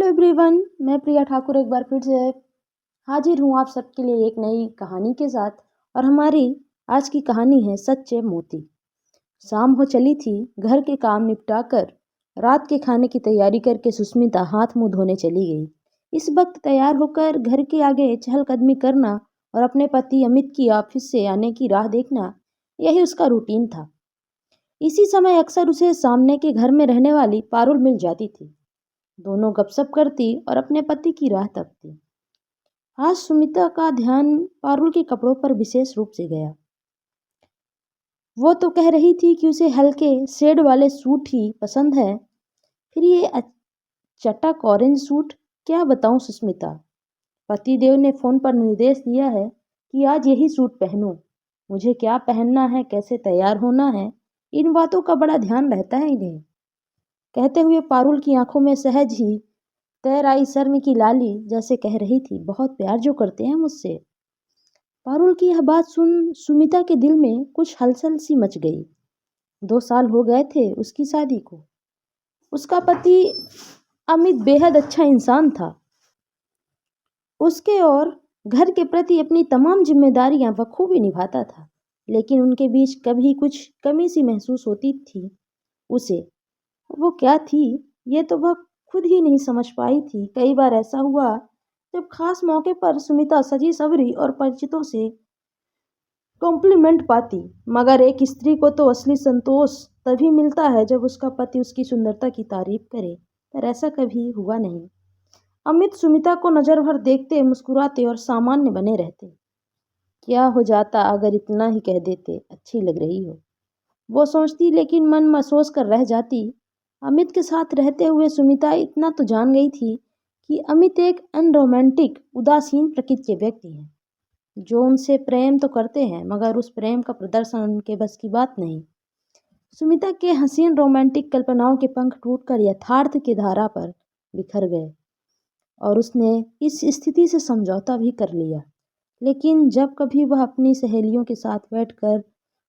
Hello everyone, मैं प्रिया ठाकुर एक बार फिर से हाजिर हूँ आप सबके लिए एक नई कहानी के साथ। और हमारी आज की कहानी है सच्चे मोती। शाम हो चली थी। घर के काम निपटाकर रात के खाने की तैयारी करके सुष्मिता हाथ मुंह धोने चली गई। इस वक्त तैयार होकर घर के आगे चहलकदमी करना और अपने पति अमित की ऑफिस से आने की राह देखना, यही उसका रूटीन था। इसी समय अक्सर उसे सामने के घर में रहने वाली पारुल मिल जाती थी। दोनों गपशप करती और अपने पति की राह तकती। आज सुमिता का ध्यान पारुल के कपड़ों पर विशेष रूप से गया। वो तो कह रही थी कि उसे हल्के शेड वाले सूट ही पसंद है, फिर ये चटक ऑरेंज सूट, क्या बताऊं सुष्मिता। पतिदेव ने फोन पर निर्देश दिया है कि आज यही सूट पहनो। मुझे क्या पहनना है, कैसे तैयार होना है, इन बातों का बड़ा ध्यान रहता है इन्हें। कहते हुए पारुल की आंखों में सहज ही तैर आई शर्म की लाली, जैसे कह रही थी, बहुत प्यार जो करते हैं मुझसे। पारुल की यह बात सुन सुमिता के दिल में कुछ हलचल सी मच गई। 2 साल हो गए थे उसकी शादी को। उसका पति अमित बेहद अच्छा इंसान था। उसके और घर के प्रति अपनी तमाम जिम्मेदारियां बखूबी निभाता था, लेकिन उनके बीच कभी कुछ कमी सी महसूस होती थी उसे। वो क्या थी, ये तो वह खुद ही नहीं समझ पाई थी। कई बार ऐसा हुआ जब खास मौके पर सुमिता सजी सवरी और परिचितों से कॉम्प्लीमेंट पाती, मगर एक स्त्री को तो असली संतोष तभी मिलता है जब उसका पति उसकी सुंदरता की तारीफ करे। पर ऐसा कभी हुआ नहीं। अमित सुमिता को नजर भर देखते, मुस्कुराते और सामान्य बने रहते। क्या हो जाता अगर इतना ही कह देते, अच्छी लग रही हो, वो सोचती, लेकिन मन में सोच कर रह जाती। अमित के साथ रहते हुए सुमिता इतना तो जान गई थी कि अमित एक अनरोमांटिक, उदासीन प्रकृति के व्यक्ति हैं, जो उनसे प्रेम तो करते हैं मगर उस प्रेम का प्रदर्शन उनके बस की बात नहीं। सुमिता के हसीन रोमांटिक कल्पनाओं के पंख टूटकर यथार्थ की धारा पर बिखर गए और उसने इस स्थिति से समझौता भी कर लिया। लेकिन जब कभी वह अपनी सहेलियों के साथ बैठकर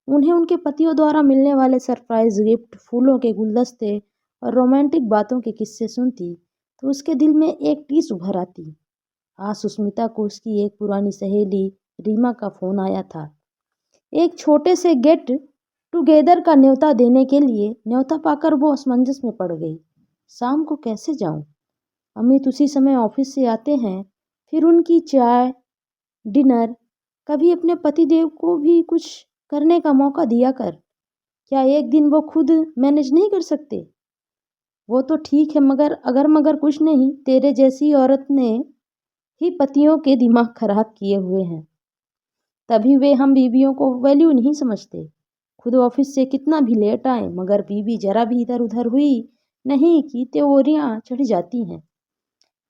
उन्हें उनके पतियों द्वारा मिलने वाले सरप्राइज गिफ्ट, फूलों के गुलदस्ते और रोमांटिक बातों के किस्से सुनती, तो उसके दिल में एक टीस उभर आती। आज सुष्मिता को उसकी एक पुरानी सहेली रीमा का फोन आया था, एक छोटे से गेट टुगेदर का न्योता देने के लिए। न्योता पाकर वो असमंजस में पड़ गई। शाम को कैसे जाऊं? अमित उसी समय ऑफिस से आते हैं, फिर उनकी चाय, डिनर। कभी अपने पतिदेव को भी कुछ करने का मौका दिया कर। क्या एक दिन वो खुद मैनेज नहीं कर सकते? वो तो ठीक है, मगर कुछ नहीं। तेरे जैसी औरत ने ही पतियों के दिमाग खराब किए हुए हैं, तभी वे हम बीवियों को वैल्यू नहीं समझते। खुद ऑफिस से कितना भी लेट आए, मगर बीवी जरा भी इधर उधर हुई नहीं कि त्योरियां चढ़ जाती हैं।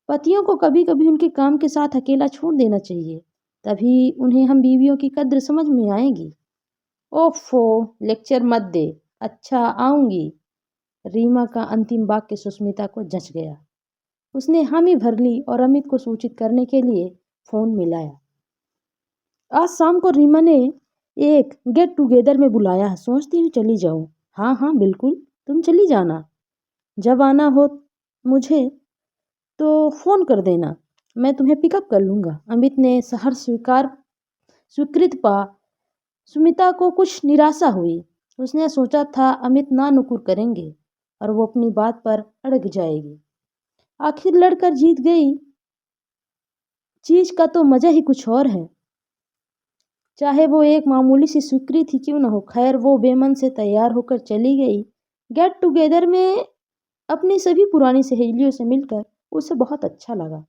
पतियों को कभी कभी उनके काम के साथ अकेला छोड़ देना चाहिए, तभी उन्हें हम बीवियों की कद्र समझ में आएगी। ओफो, लेक्चर मत दे। अच्छा, आऊंगी। रीमा का अंतिम वाक्य सुष्मिता को जच गया। उसने हामी भर ली और अमित को सूचित करने के लिए फोन मिलाया। आज शाम को रीमा ने एक गेट टुगेदर में बुलाया है, सोचती हूँ चली जाऊँ। हाँ हाँ बिल्कुल, तुम चली जाना। जब आना हो मुझे तो फोन कर देना, मैं तुम्हें पिकअप कर लूँगा। अमित ने सहर्ष स्वीकृत पा सुमिता को कुछ निराशा हुई। उसने सोचा था अमित ना नुकुर करेंगे और वो अपनी बात पर अड़ग जाएगी। आखिर लड़कर जीत गई। चीज का तो मजा ही कुछ और है, चाहे वो एक मामूली सी स्वीकृति क्यों न हो। खैर, वो बेमन से तैयार होकर चली गई। गेट टुगेदर में अपनी सभी पुरानी सहेलियों से मिलकर उसे बहुत अच्छा लगा।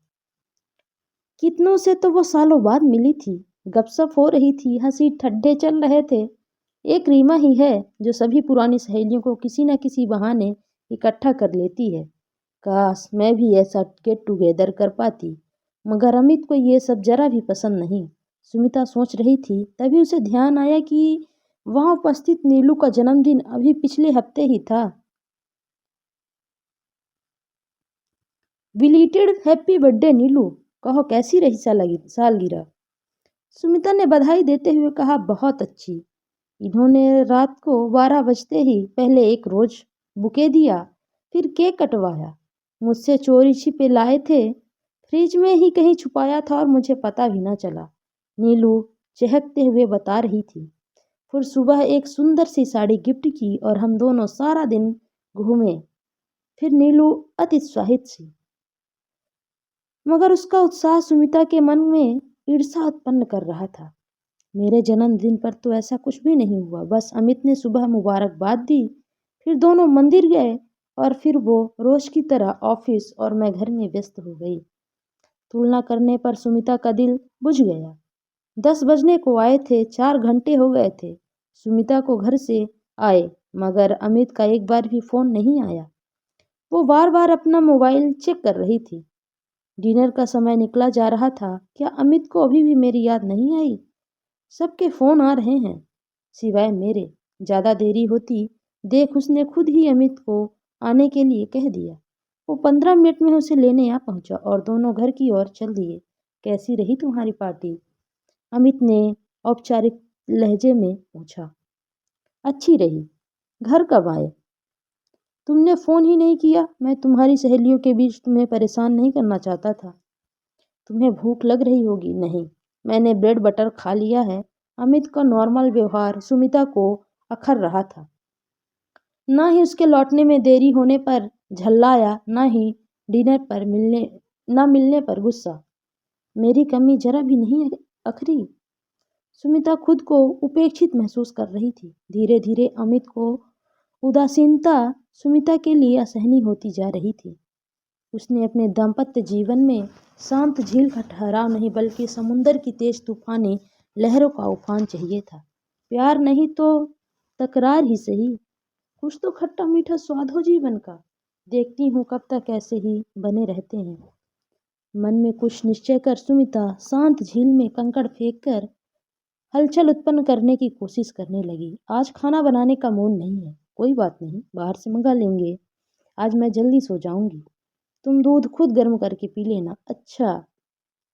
कितनों से तो वो सालों बाद मिली थी। गपशप हो रही थी, हंसी ठट्ठे चल रहे थे। एक रीमा ही है जो सभी पुरानी सहेलियों को किसी न किसी बहाने इकट्ठा कर लेती है। काश मैं भी ऐसा गेट टुगेदर कर पाती, मगर अमित को ये सब जरा भी पसंद नहीं। सुमिता सोच रही थी, तभी उसे ध्यान आया कि वहां उपस्थित नीलू का जन्मदिन अभी पिछले हफ्ते ही था। बिलीटेड हैप्पी बर्थडे नीलू, कहो कैसी रही सालगिरह? सुमिता ने बधाई देते हुए कहा, बहुत अच्छी। इन्होंने रात को 12 बजते ही पहले एक रोज बुके दिया, फिर केक कटवाया मुझसे चोरी छिपे लाए थे, फ्रिज में ही कहीं छुपाया था और मुझे पता भी ना चला। नीलू चहकते हुए बता रही थी। फिर सुबह एक सुंदर सी साड़ी गिफ्ट की और हम दोनों सारा दिन घूमे। फिर नीलू अति उत्साहित सी, मगर उसका उत्साह सुमिता के मन में ईर्ष्या उत्पन्न कर रहा था। मेरे जन्मदिन पर तो ऐसा कुछ भी नहीं हुआ, बस अमित ने सुबह मुबारकबाद दी, फिर दोनों मंदिर गए और फिर वो रोज की तरह ऑफिस और मैं घर में व्यस्त हो गई। तुलना करने पर सुमिता का दिल बुझ गया। 10 बजने को आए थे, 4 घंटे हो गए थे सुमिता को घर से आए, मगर अमित का एक बार भी फोन नहीं आया। वो बार बार अपना मोबाइल चेक कर रही थी। डिनर का समय निकला जा रहा था। क्या अमित को अभी भी मेरी याद नहीं आई? सबके फोन आ रहे हैं सिवाय मेरे। ज्यादा देरी होती देख उसने खुद ही अमित को आने के लिए कह दिया। वो 15 मिनट में उसे लेने आ पहुंचा और दोनों घर की ओर चल दिए। कैसी रही तुम्हारी पार्टी? अमित ने औपचारिक लहजे में पूछा। अच्छी रही। घर कब आए? तुमने फोन ही नहीं किया। मैं तुम्हारी सहेलियों के बीच तुम्हें परेशान नहीं करना चाहता था। तुम्हें भूख लग रही होगी। नहीं, मैंने ब्रेड बटर खा लिया है। अमित का नॉर्मल व्यवहार सुमिता को अखर रहा था। ना ही उसके लौटने में देरी होने पर झल्लाया, ना ही डिनर पर मिलने पर गुस्सा। मेरी कमी जरा भी नहीं अखरी। सुमिता खुद को उपेक्षित महसूस कर रही थी। धीरे धीरे अमित को उदासीनता सुमिता के लिए असहनीय होती जा रही थी। उसने अपने दाम्पत्य जीवन में शांत झील का ठहराव नहीं, बल्कि समुंदर की तेज तूफानी लहरों का उफान चाहिए था। प्यार नहीं तो तकरार ही सही। कुछ तो खट्टा मीठा स्वाद हो जीवन का। देखती हूँ कब तक ऐसे ही बने रहते हैं। मन में कुछ निश्चय कर सुमिता शांत झील में कंकड़ फेंक कर हलचल उत्पन्न करने की कोशिश करने लगी। आज खाना बनाने का मूड नहीं है। कोई बात नहीं, बाहर से मंगा लेंगे। आज मैं जल्दी सो जाऊंगी। तुम दूध खुद गर्म करके पी लेना। अच्छा,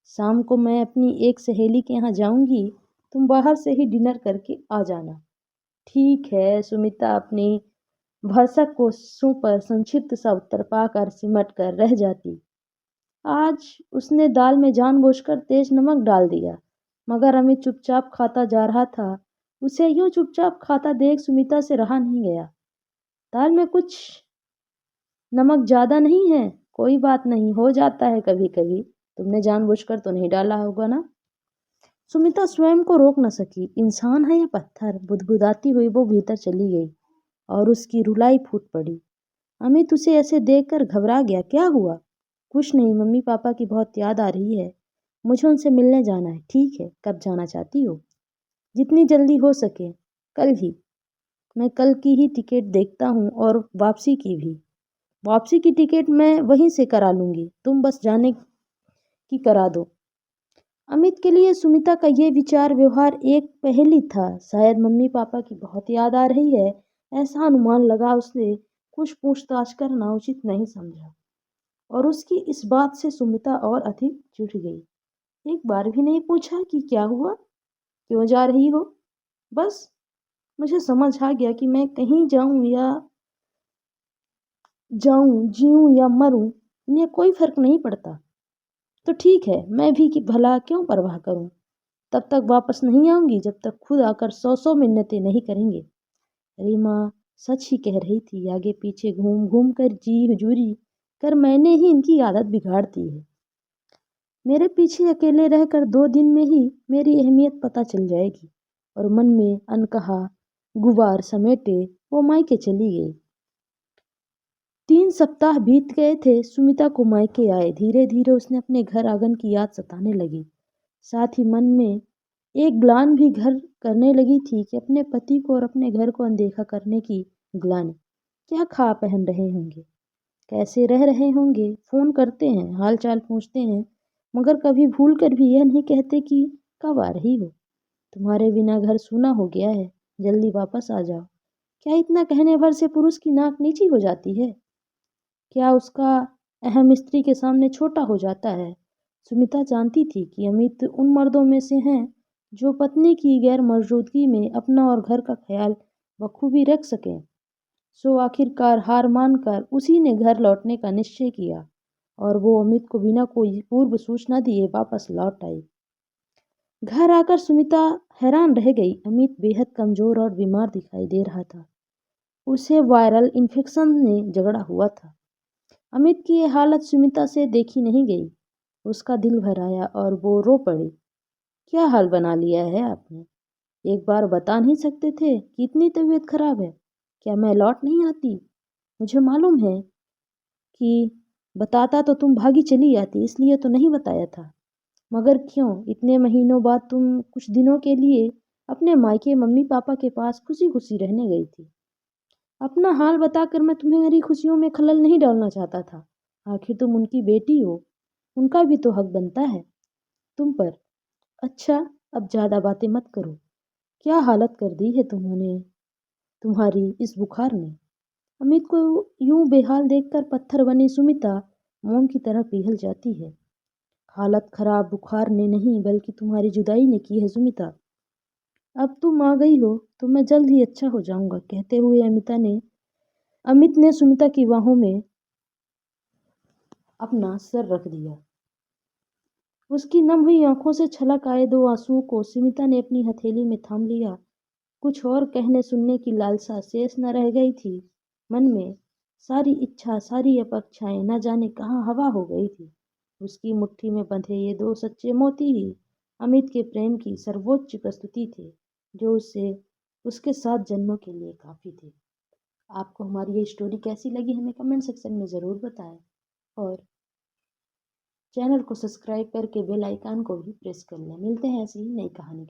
शाम को मैं अपनी एक सहेली के यहाँ जाऊंगी। तुम बाहर से ही डिनर करके आ जाना। ठीक है। सुमिता अपनी भरसक कोशिशों पर संक्षिप्त सा उत्तर पाकर सिमट कर रह जाती। आज उसने दाल में जानबूझकर तेज नमक डाल दिया, मगर अमित चुपचाप खाता जा रहा था। उसे यूं चुपचाप खाता देख सुमिता से रहा नहीं गया। दाल में कुछ नमक ज्यादा नहीं है? कोई बात नहीं, हो जाता है कभी कभी। तुमने जानबूझकर तो नहीं डाला होगा ना? सुमिता स्वयं को रोक न सकी। इंसान है या पत्थर? बुदबुदाती हुई वो भीतर चली गई और उसकी रुलाई फूट पड़ी। अमित उसे ऐसे देखकर घबरा गया। क्या हुआ? कुछ नहीं, मम्मी पापा की बहुत याद आ रही है। मुझे उनसे मिलने जाना है। ठीक है, कब जाना चाहती हो? जितनी जल्दी हो सके। कल ही। मैं कल की ही टिकट देखता हूँ और वापसी की भी। वापसी की टिकट मैं वहीं से करा लूंगी, तुम बस जाने की करा दो। अमित के लिए सुमिता का ये विचार व्यवहार एक पहेली था। शायद मम्मी पापा की बहुत याद आ रही है, ऐसा अनुमान लगा। उसने कुछ पूछताछ करना उचित नहीं समझा और उसकी इस बात से सुमिता और अधिक चिढ़ गई। एक बार भी नहीं पूछा कि क्या हुआ, क्यों जा रही हो? बस मुझे समझ आ गया कि मैं कहीं जाऊं, जीऊं या मरूं, इन्हें कोई फर्क नहीं पड़ता। तो ठीक है, मैं भी कि भला क्यों परवाह करूं। तब तक वापस नहीं आऊंगी जब तक खुद आकर 100 मिन्नतें नहीं करेंगे। रीमा सच ही कह रही थी। आगे पीछे घूम घूम कर जी हुजूरी कर मैंने ही इनकी आदत बिगाड़ दी है। मेरे पीछे अकेले रहकर 2 दिन में ही मेरी अहमियत पता चल जाएगी। और मन में अनकहा गुबार समेटे वो मायके चली गई। 3 सप्ताह बीत गए थे सुमिता को मायके आए। धीरे धीरे उसने अपने घर आंगन की याद सताने लगी। साथ ही मन में एक ग्लानि भी घर करने लगी थी कि अपने पति को और अपने घर को अनदेखा करने की ग्लानि। क्या खा पहन रहे होंगे, कैसे रह रहे होंगे। फोन करते हैं, हाल चाल पूछते हैं, मगर कभी भूल कर भी यह नहीं कहते कि कब आ रही हो। तुम्हारे बिना घर सूना हो गया है, जल्दी वापस आ जाओ। क्या इतना कहने भर से पुरुष की नाक नीची हो जाती है? क्या उसका अहम स्त्री के सामने छोटा हो जाता है? सुमिता जानती थी कि अमित उन मर्दों में से हैं जो पत्नी की गैर मौजूदगी में अपना और घर का ख्याल बखूबी रख सकें। सो आखिरकार हार मानकर उसी ने घर लौटने का निश्चय किया और वो अमित को बिना कोई पूर्व सूचना दिए वापस लौट आई। घर आकर सुमिता हैरान रह गई। अमित बेहद कमजोर और बीमार दिखाई दे रहा था। उसे वायरल इन्फेक्शन ने झगड़ा हुआ था। अमित की यह हालत सुमिता से देखी नहीं गई। उसका दिल भर आया और वो रो पड़ी। क्या हाल बना लिया है आपने? एक बार बता नहीं सकते थे कि इतनी तबीयत खराब है? क्या मैं लौट नहीं आती? मुझे मालूम है कि बताता तो तुम भागी चली आती, इसलिए तो नहीं बताया था। मगर क्यों इतने महीनों बाद तुम कुछ दिनों के लिए अपने मायके मम्मी पापा के पास खुशी खुशी रहने गई थी? अपना हाल बताकर मैं तुम्हारी खुशियों में खलल नहीं डालना चाहता था। आखिर तुम उनकी बेटी हो, उनका भी तो हक बनता है तुम पर। अच्छा, अब ज्यादा बातें मत करो। क्या हालत कर दी है तुमने तुम्हारी इस बुखार ने? अमित को यूं बेहाल देखकर पत्थर बनी सुमिता मोम की तरह पिघल जाती है। हालत खराब बुखार ने नहीं बल्कि तुम्हारी जुदाई ने की है सुमिता। अब तुम आ गई हो तो मैं जल्द ही अच्छा हो जाऊंगा, कहते हुए अमित ने सुमिता की बाहों में अपना सर रख दिया। उसकी नम हुई आंखों से छलक आए दो आंसुओं को सुमिता ने अपनी हथेली में थाम लिया। कुछ और कहने सुनने की लालसा शेष न रह गई थी मन में। सारी इच्छा सारी अपेक्षाएं न जाने कहाँ हवा हो गई थी। उसकी मुट्ठी में बंधे ये दो सच्चे मोती ही अमित के प्रेम की सर्वोच्च प्रस्तुति थे, जो उससे उसके 7 जन्मों के लिए काफी थे। आपको हमारी ये स्टोरी कैसी लगी हमें कमेंट सेक्शन में ज़रूर बताएं और चैनल को सब्सक्राइब करके बेल आइकन को भी प्रेस कर लें। मिलते हैं ऐसी ही नई कहानी।